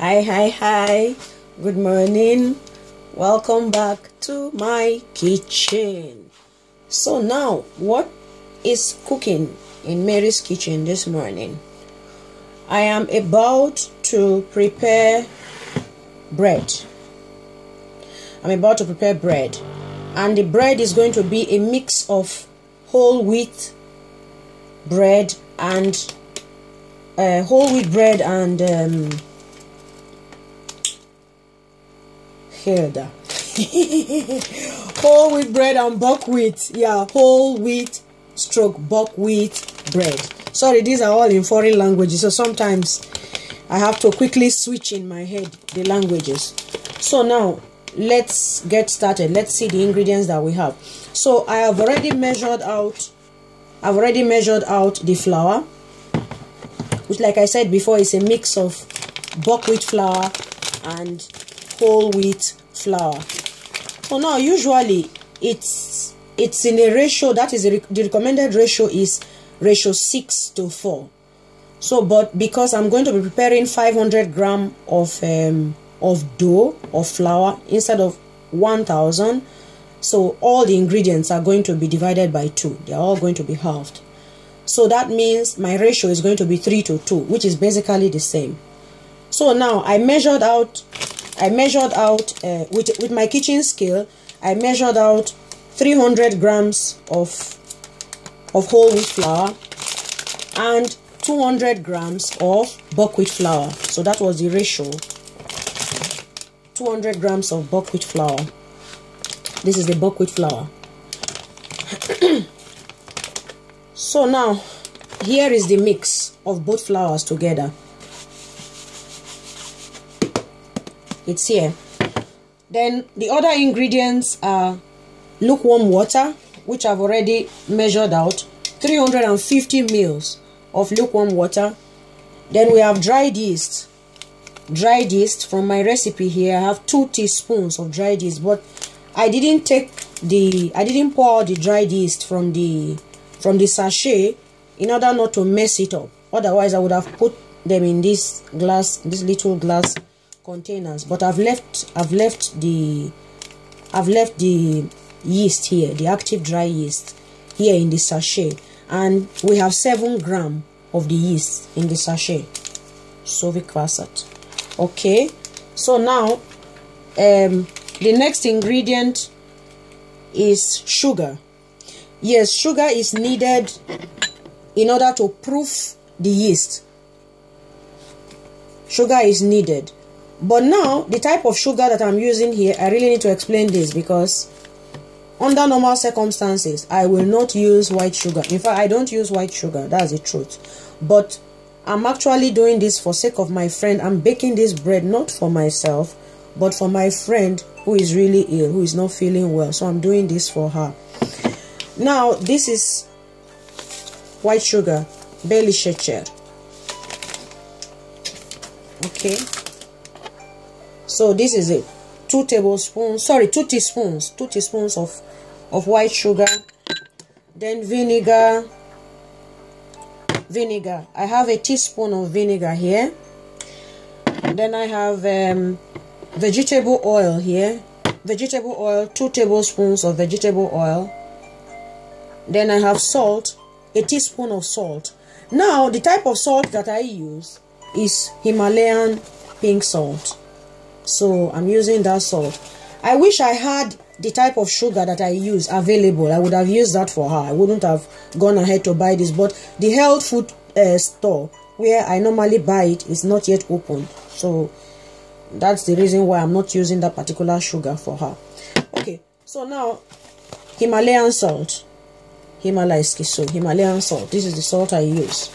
Hi, good morning, welcome back to my kitchen. So now, what is cooking in Mary's kitchen this morning? I am about to prepare bread. And the bread is going to be a mix of whole wheat bread and whole wheat bread and buckwheat. Yeah, whole wheat stroke buckwheat bread. Sorry, these are all in foreign languages, so sometimes I have to quickly switch in my head the languages. So now let's get started. Let's see the ingredients that we have. So I have already measured out the flour, which, like I said before, is a mix of buckwheat flour and whole wheat flour. So now usually it's in a ratio that is the recommended ratio is ratio 6:4. So but because I'm going to be preparing 500 grams of dough or flour instead of 1000, so all the ingredients are going to be divided by 2. They are all going to be halved. So that means my ratio is going to be 3:2, which is basically the same. So now I measured out with my kitchen scale. I measured out 300 grams of whole wheat flour and 200 grams of buckwheat flour. So that was the ratio. 200 grams of buckwheat flour. This is the buckwheat flour. So now here is the mix of both flours together. It's here. Then the other ingredients are lukewarm water, which I've already measured out, 350 ml of lukewarm water. Then we have dried yeast. Dried yeast from my recipe here, I have 2 teaspoons of dried yeast, but I didn't pour out the dried yeast from the sachet in order not to mess it up. Otherwise I would have put them in this little glass containers, but I've left the yeast here, the active dry yeast here in the sachet, and we have 7 grams of the yeast in the sachet. So we cross it. Okay, so now the next ingredient is sugar. Yes, sugar is needed in order to proof the yeast. Sugar is needed. But now, the type of sugar that I'm using here, I really need to explain this, because under normal circumstances, I will not use white sugar. In fact, I don't use white sugar. That's the truth. But I'm actually doing this for sake of my friend. I'm baking this bread not for myself, but for my friend who is really ill, who is not feeling well. So I'm doing this for her. Now, this is white sugar, barley shecher. Okay. So this is it. 2 teaspoons of white sugar. Then vinegar. I have a teaspoon of vinegar here. Then I have vegetable oil here. 2 tablespoons of vegetable oil. Then I have salt, a teaspoon of salt. Now the type of salt that I use is Himalayan pink salt. So I'm using that salt. I wish I had the type of sugar that I use available. I would have used that for her. I wouldn't have gone ahead to buy this. But the health food store where I normally buy it is not yet open. So that's the reason why I'm not using that particular sugar for her. Okay, so now Himalayan salt. Himalayan salt. This is the salt I use.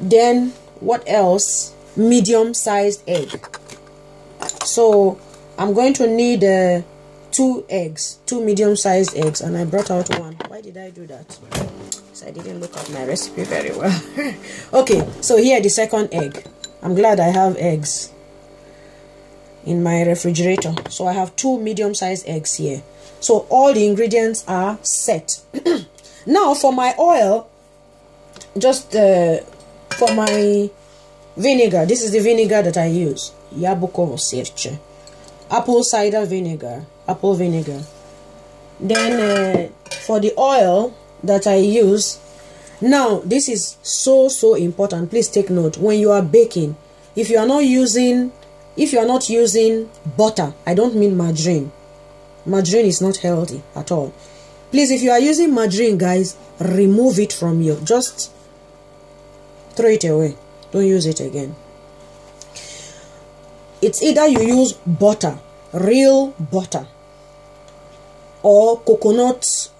Then what else? Medium-sized egg. So I'm going to need 2 eggs, 2 medium-sized eggs, and I brought out 1. Why did I do that? So I didn't look at my recipe very well. Okay, so here the second egg. I'm glad I have eggs in my refrigerator. So I have 2 medium-sized eggs here. So all the ingredients are set. Now for my oil, just for my Vinegar. This is the vinegar that I use. Yabuko sirche. Apple cider vinegar. Apple vinegar. Then for the oil that I use, now this is so important. Please take note when you are baking. If you are not using butter, I don't mean margarine. Margarine is not healthy at all. Please, if you are using margarine, guys, remove it from you. Just throw it away. Don't use it again. It's either you use butter, real butter, or coconut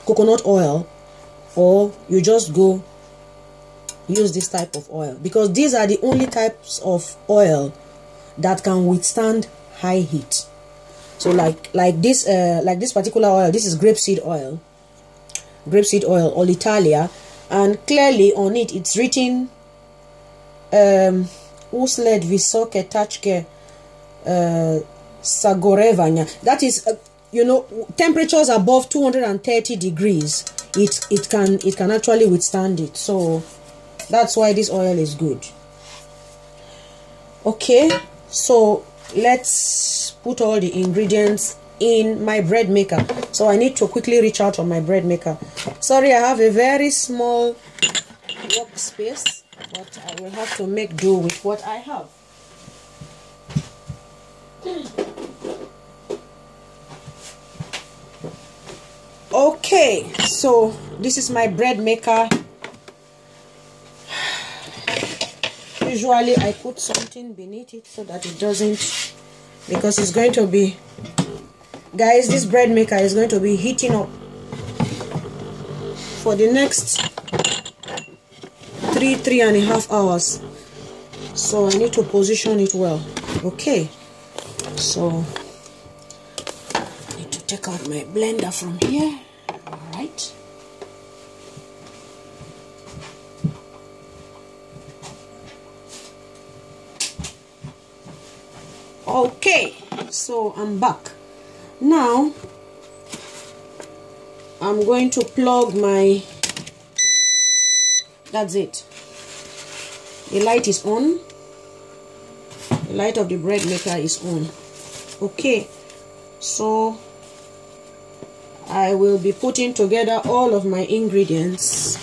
coconut oil, or you just go use this type of oil, because these are the only types of oil that can withstand high heat. So like this particular oil, this is grapeseed oil, Olitalia, and clearly on it it's written usled visoke tachke sagorevanya. That is you know, temperatures above 230 degrees, it can actually withstand it. So that's why this oil is good. Okay, so let's put all the ingredients in my bread maker. So I need to quickly reach out on my bread maker. Sorry, I have a very small workspace, but I will have to make do with what I have. Okay, so this is my bread maker. Usually I put something beneath it so that it doesn't, because it's going to be, guys, this bread maker is going to be heating up for the next 3.5 hours. So I need to position it well. Okay, so I need to take out my blender from here. All right. Okay, so I'm back. Now I'm going to plug my, that's it. The light is on. The light of the bread maker is on. Okay, so I will be putting together all of my ingredients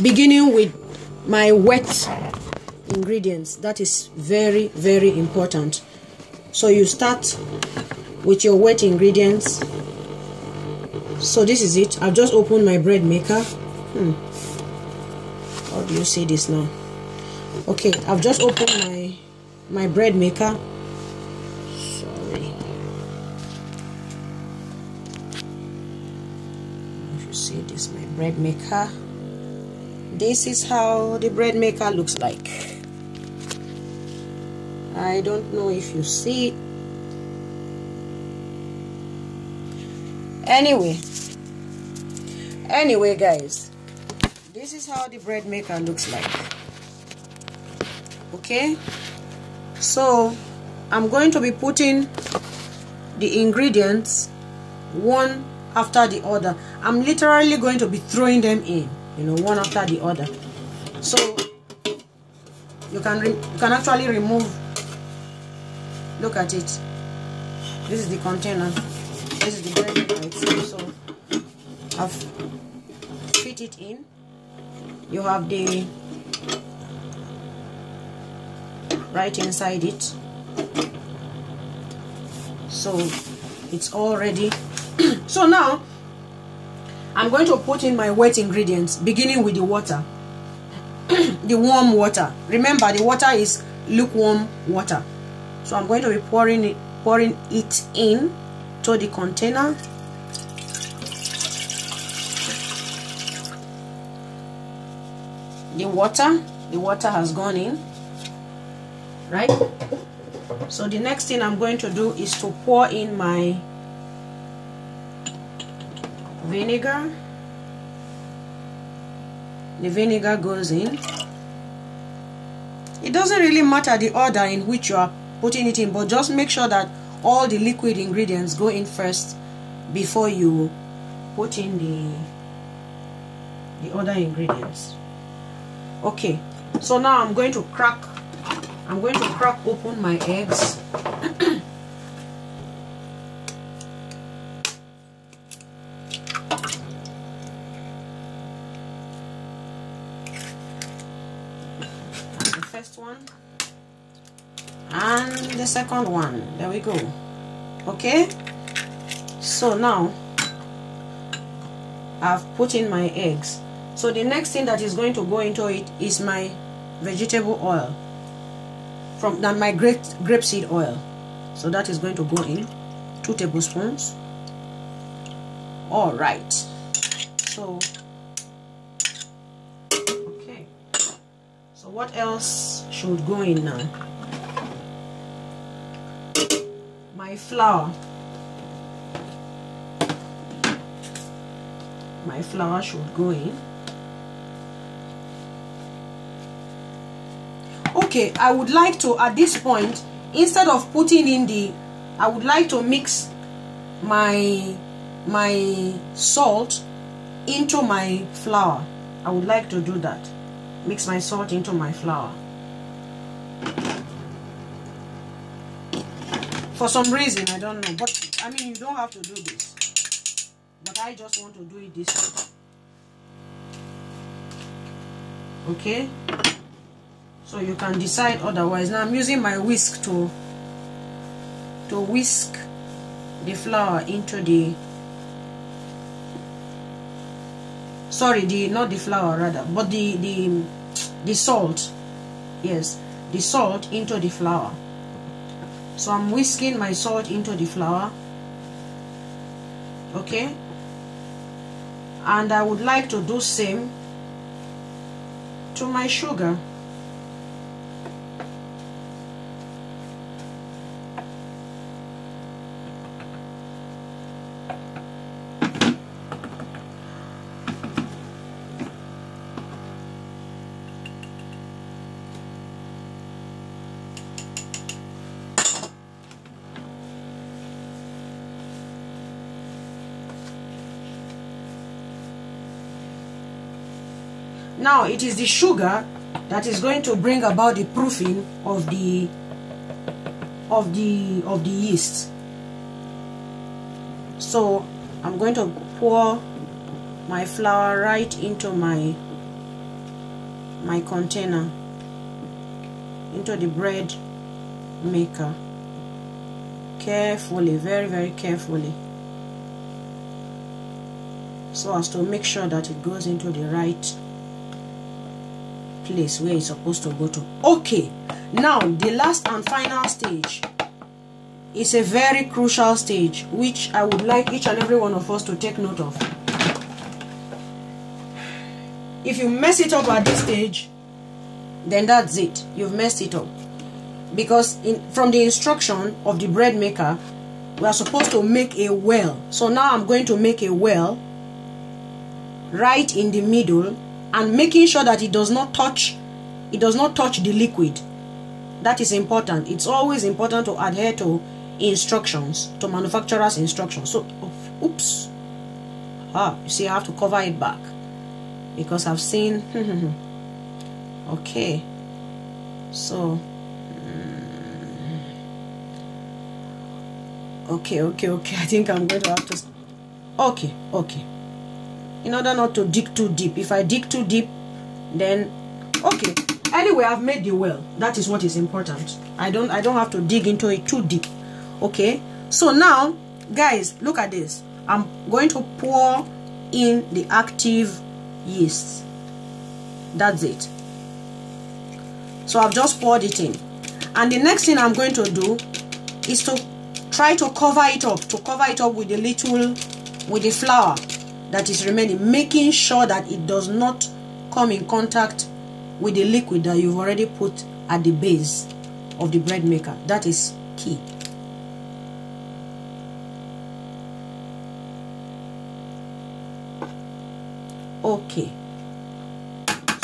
beginning with my wet ingredients. That is very important. So you start with your wet ingredients. So this is it. I've just opened my bread maker. How do you see this now? Okay, I've just opened my bread maker. Sorry, if you see this, my bread maker. This is how the bread maker looks like. I don't know if you see it. Anyway guys, this is how the bread maker looks like. Okay, so I'm going to be putting the ingredients one after the other. I'm literally going to be throwing them in, you know, one after the other. So you can actually remove. Look at it. This is the container. This is the bread maker itself. So I've fit it in. You have the right inside it. So it's all ready. So now I'm going to put in my wet ingredients, beginning with the water. The warm water. Remember, the water is lukewarm water. So I'm going to be pouring it in to the container. The water has gone in, right? So the next thing I'm going to do is to pour in my vinegar. The vinegar goes in. It doesn't really matter the order in which you are putting it in, but just make sure that all the liquid ingredients go in first before you put in the other ingredients. Okay, so now I'm going to crack open my eggs. The first one and the second one. There we go. Okay, so now I've put in my eggs. So the next thing that is going to go into it is my vegetable oil from my grapeseed oil. So that is going to go in 2 tablespoons. All right, so okay, so what else should go in now? My flour. My flour should go in. Okay, I would like to, at this point, instead of putting in I would like to mix my salt into my flour. I would like to do that. Mix my salt into my flour. For some reason, I don't know, but I mean, you don't have to do this, but I just want to do it this way. Okay, so you can decide otherwise. Now I'm using my whisk to whisk the flour into the, sorry, not the flour rather, but the salt. Yes, the salt into the flour. So I'm whisking my salt into the flour. Okay, and I would like to do same to my sugar. Now it is the sugar that is going to bring about the proofing of the yeast. So I'm going to pour my flour right into my container, into the bread maker, carefully, very, very carefully, so as to make sure that it goes into the right place where it's supposed to go to. Okay, now the last and final stage is a very crucial stage, which I would like each and every one of us to take note of. If you mess it up at this stage, then that's it, you've messed it up. Because from the instruction of the bread maker, we are supposed to make a well. So now I'm going to make a well right in the middle, and making sure that it does not touch the liquid. That is important. It's always important to adhere to instructions, to manufacturer's instructions. So oops, you see, I have to cover it back because I've seen okay, so okay, I think I'm going to have to okay, in order not to dig too deep. If I dig too deep, then okay, anyway, I've made the well. That is what is important. I don't have to dig into it too deep. Okay, so now guys, look at this. I'm going to pour in the active yeast. That's it. So I've just poured it in, and the next thing I'm going to do is to try to cover it up, with the flour that is remaining, making sure that it does not come in contact with the liquid that you've already put at the base of the bread maker. That is key. Okay,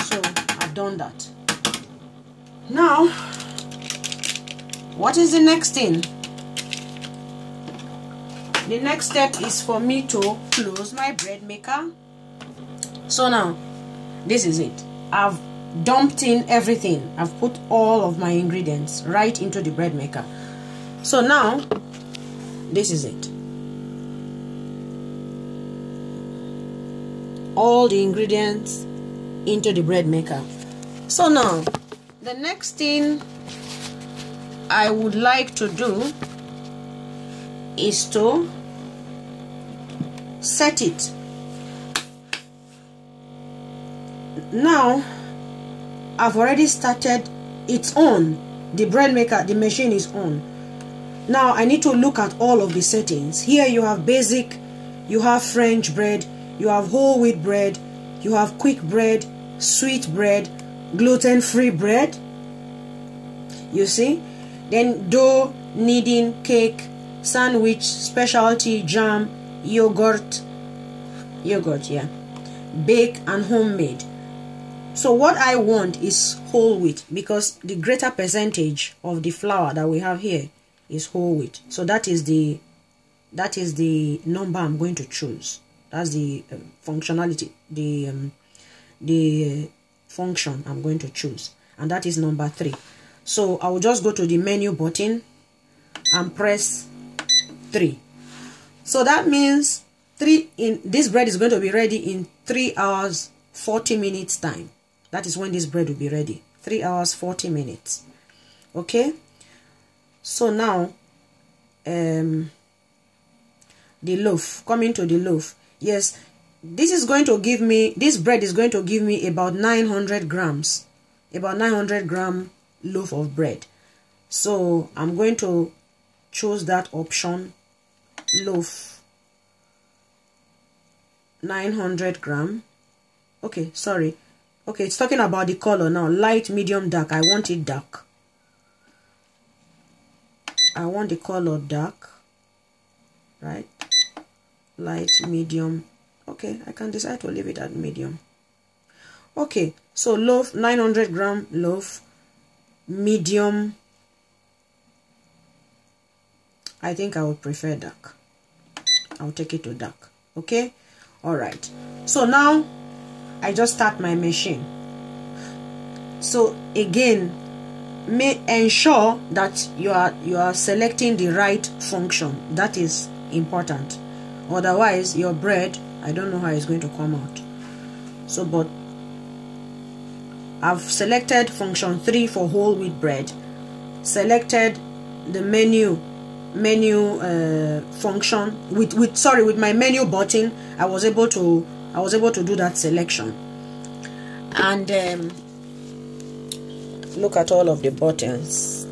so I've done that. Now, what is the next thing? The next step is for me to close my bread maker. So now, this is it. I've dumped in everything. I've put all of my ingredients right into the bread maker. So now this is it. All the ingredients into the bread maker. So now the next thing I would like to do is to set it. Now I've already started. It's on. The bread maker, the machine is on. Now I need to look at all of the settings. Here you have basic, you have French bread, you have whole wheat bread, you have quick bread, sweet bread, gluten-free bread. You see? Then dough, kneading, cake, sandwich, specialty, jam, yogurt, yeah, bake and homemade. So what I want is whole wheat, because the greater percentage of the flour that we have here is whole wheat. So that is the number I'm going to choose. That's the functionality, the function I'm going to choose, and that is number 3. So I will just go to the menu button and press 3. So that means this bread is going to be ready in 3 hours 40 minutes time. That is when this bread will be ready. 3 hours 40 minutes. Okay. So now the loaf, coming to the loaf. Yes, this bread is going to give me about 900 grams, about 900 gram loaf of bread. So I'm going to choose that option, loaf, 900 gram. Okay, sorry. Okay, it's talking about the color now. Light, medium, dark. I want it dark. I want the color dark. Right? Light, medium. Okay, I can decide to leave it at medium. Okay, so loaf, 900 gram loaf, medium. I think I would prefer dark. I'll take it to dark. Okay? Alright. So now I just start my machine. So again, ensure that you are selecting the right function. That is important. Otherwise your bread, I don't know how it's going to come out. So but I've selected function 3 for whole wheat bread, selected the menu function with my menu button. I was able to do that selection. And look at all of the buttons.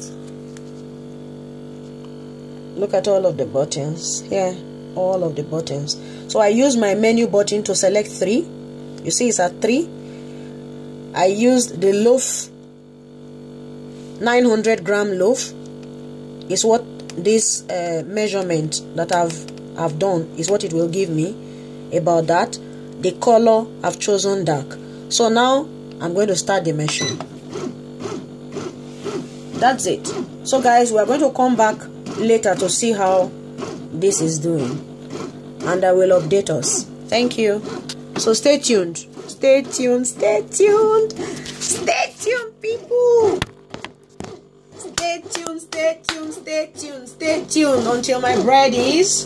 Look at all of the buttons here, all of the buttons. So I use my menu button to select 3. You see it's at 3. I used the loaf, 900 gram loaf is what this measurement that I've done is what it will give me about that. The color I've chosen dark. So now I'm going to start the machine. That's it. So guys, we are going to come back later to see how this is doing, and I will update us. Thank you. So stay tuned. Stay tuned. Stay tuned. Stay tuned, people. Stay tuned. Stay tuned. Stay tuned. Stay tuned until my bread is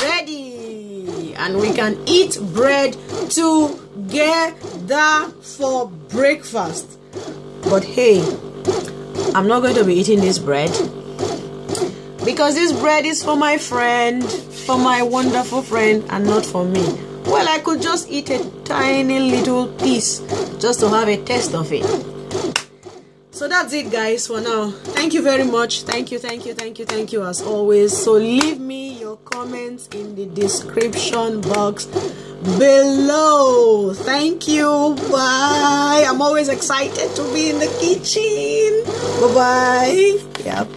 ready, and we can eat bread together for breakfast. But hey, I'm not going to be eating this bread, because this bread is for my friend, for my wonderful friend, and not for me. Well, I could just eat a tiny little piece just to have a taste of it. So that's it, guys, for now. Thank you very much. Thank you as always. So leave me your comments in the description box below. Thank you. Bye. I'm always excited to be in the kitchen. Bye-bye. Yep.